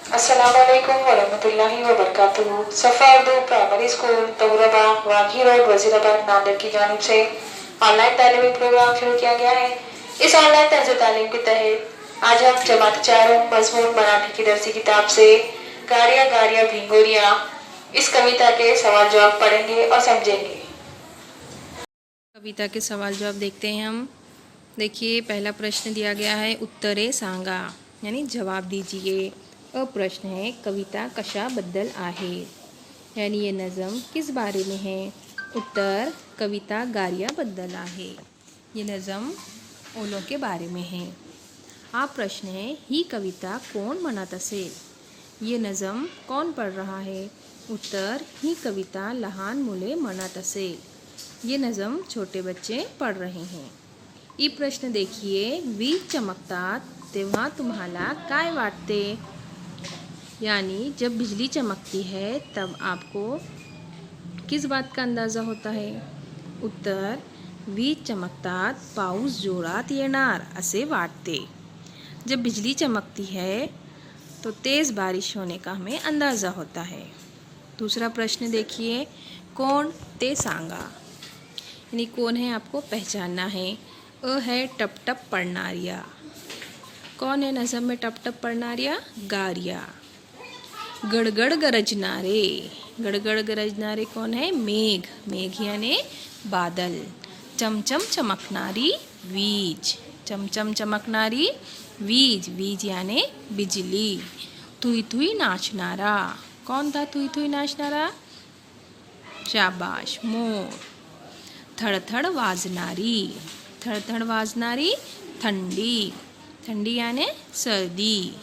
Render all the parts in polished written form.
अस्सलामुअलैकुम वरहमतुल्लाहि वबरकातुहू। Safa Urdu primary school Tahurabagh Waghi road Wazirabad Nanded की जानिब से ऑनलाइन तालीमी प्रोग्राम शुरू किया गया है। इस ऑनलाइन तर्ज तालीम के तहत आज हम जमात चारों मजमून मराठी की दरसी किताब से गाड़ियाँ गाड़ियाँ भिंगोरियाँ इस कविता के सवाल जवाब पढ़ेंगे और समझेंगे। कविता के सवाल जवाब देखते हैं हम। देखिए, पहला प्रश्न दिया गया है उत्तरे सांगा, यानी जवाब दीजिए। और प्रश्न है कविता कशाबद्दल आहे, यानी ये नज़म किस बारे में है। उत्तर कविता गार्याबद्दल आहे, ये नज़म ओलों के बारे में है। हा प्रश्न है ही कविता कोण म्हणत असेल, ये नज़म कौन पढ़ रहा है। उत्तर ही कविता लहान मुले म्हणत असेल, ये नज़म छोटे बच्चे पढ़ रहे हैं। ई प्रश्न देखिए, वीज चमकतात तेव्हा तुम्हाला काय वाटते, यानी जब बिजली चमकती है तब आपको किस बात का अंदाज़ा होता है। उत्तर वीज चमकतात पाऊस जोरात येणार असे वाटते, जब बिजली चमकती है तो तेज़ बारिश होने का हमें अंदाज़ा होता है। दूसरा प्रश्न देखिए, कौन ते सांगा, यानी कौन है आपको पहचानना है। अ है टप टप पढ़नारिया, कौन है नज़म में टप टप पढ़नारिया, गारिया। गड़गड़ गरजनारे, गड़गड़ गरजनारे कौन है, मेघ, मेघ यानी बादल। चमचम चमकनारी वीज, चमचम चमकनारी वीज, वीज यानी बिजली। थुई थुई नाचनारा, कौन था थुई थुई नाचनारा, शाबाश मोर। थड़थड़ वाजनारी, थड़थड़ वाजनारी ठंडी, ठंडी यानी सर्दी।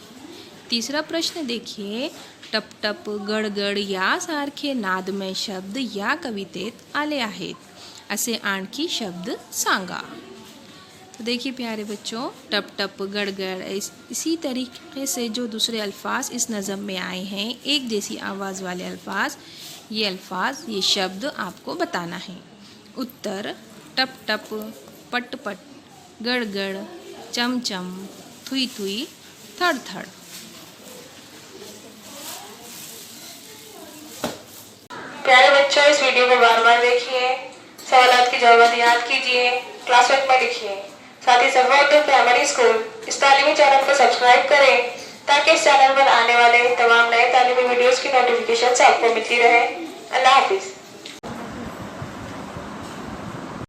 तीसरा प्रश्न देखिए, टप टप गडगड यासारखे नादमय शब्द या कवितेत आले आहेत, असे आणखी शब्द सांगा। तो देखिए प्यारे बच्चों, टप टप गड़गड़ इसी तरीके से जो दूसरे अल्फाज इस नज़म में आए हैं, एक जैसी आवाज़ वाले अल्फाज, ये शब्द आपको बताना है। उत्तर टप टप, पट पट, गड़गड़, चमचम, थुई थुई, थड़ थड़। प्यारे बच्चों, इस वीडियो को बार बार देखिए, सवालात के जवाब याद कीजिए, क्लासवर्क में लिखिए। साथ ही सफ़ा उर्दू प्राइमरी स्कूल इस तालीमी चैनल को सब्सक्राइब करें ताकि इस चैनल पर आने वाले तमाम नए तालीमी वीडियोस की नोटिफिकेशन आपको मिलती रहे। अल्लाह हाफिज़।